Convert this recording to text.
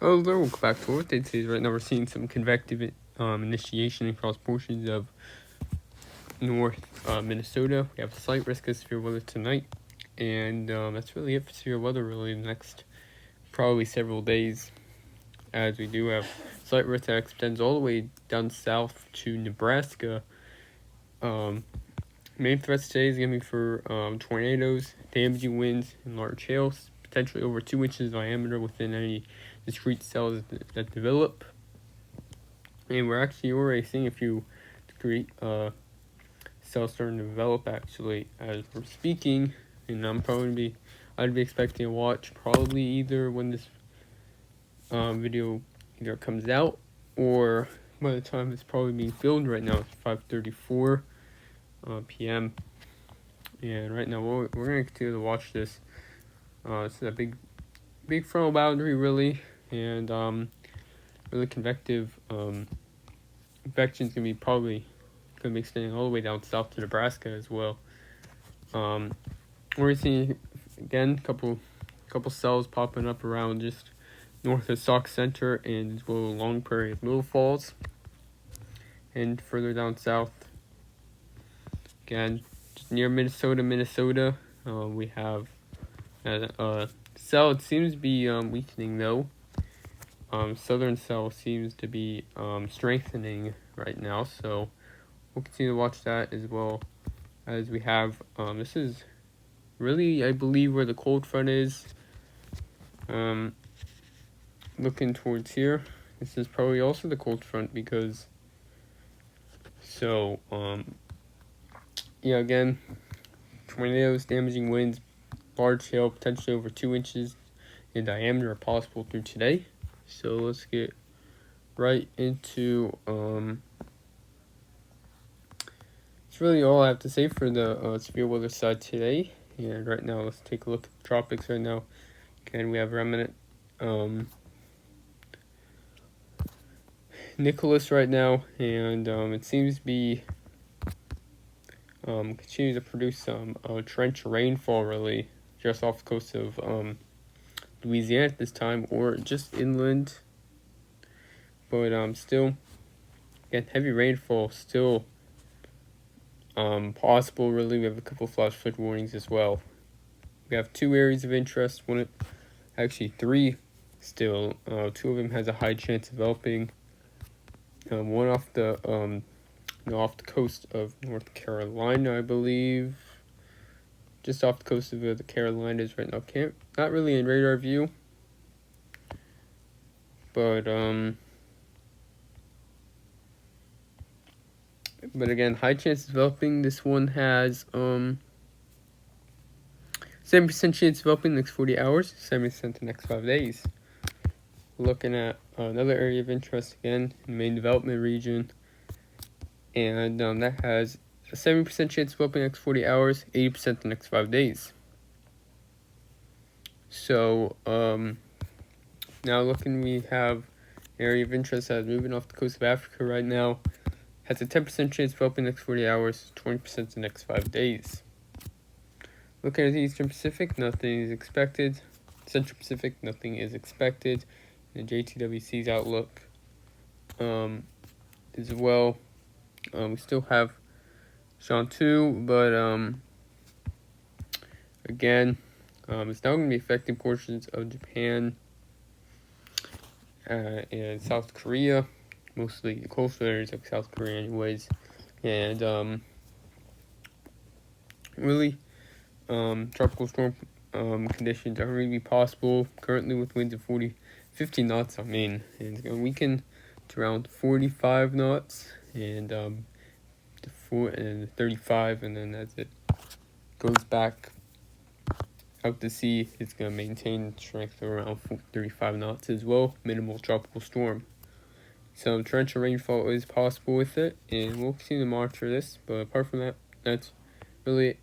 Hello, welcome back to Earth Day. Right now we're seeing some convective initiation across portions of north Minnesota. We have a slight risk of severe weather tonight, and that's really it for severe weather really the next probably several days, as we do have slight risk that extends all the way down south to Nebraska. Main threats today is going to be for tornadoes, damaging winds, and large hails, potentially over 2 inches diameter within any discrete cells that develop. And we're actually already seeing a few discrete cells starting to develop actually as we're speaking. And I'd be expecting to watch probably either when this video either comes out or by the time it's probably being filmed right now. It's 5:34 p.m. And right now we're going to continue to watch this. This is a big frontal boundary really, and really convective convection is going to be probably going to be extending all the way down south to Nebraska as well. We're seeing again couple cells popping up around just north of Sauk Center and as well Long Prairie of Little Falls, and further down south again just near Minnesota. We have a cell. It seems to be weakening though. Southern cell seems to be strengthening right now, so we'll continue to watch that as well as we have. This is really, I believe, where the cold front is. Looking towards here, this is probably also the cold front because. So, yeah, again, tornadoes, damaging winds, large hail, potentially over 2 inches in diameter are possible through today. So let's get right into it's really all I have to say for the severe weather side today. And right now let's take a look at the tropics right now. Again, we have remnant Nicholas right now, and it seems to be continuing to produce some trench rainfall really just off the coast of Louisiana at this time, or just inland. But still, again, heavy rainfall still possible really. We have a couple flash flood warnings as well. We have 2 areas of interest, actually 3 still. 2 of them has a high chance of developing. One off the coast of North Carolina, I believe. Just off the coast of the Carolinas right now. Not really in radar view. But again, high chance of developing. This one has 7% chance of developing the next 40 hours, 7% the next 5 days. Looking at another area of interest again, in the main development region, and that has a 70% chance of developing the next 40 hours, 80% the next 5 days. So now looking, we have area of interest that is moving off the coast of Africa right now. Has a 10% chance of developing the next 40 hours, 20% the next 5 days. Looking at the Eastern Pacific, nothing is expected. Central Pacific, nothing is expected. And JTWC's outlook as well. We still have Sean 2, but again, it's now going to be affecting portions of Japan and South Korea, mostly the coastal areas of South Korea anyways. And really, tropical storm conditions are going to be possible currently with winds of 50 knots. And it's going to weaken to around 45 knots and to 35, and then as it goes back out to sea, it's going to maintain strength of around 35 knots as well. Minimal tropical storm. Some torrential rainfall is possible with it, and we'll continue to monitor this. But apart from that, that's really it.